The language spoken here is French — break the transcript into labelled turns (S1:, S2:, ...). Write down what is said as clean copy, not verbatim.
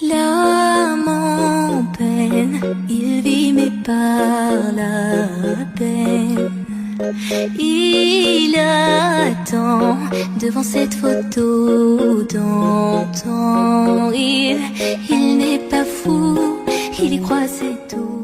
S1: L'âme en peine, il vit mais par la peine. Il attend devant cette photo d'antan. Il n'est pas fou, il y croit c'est tout.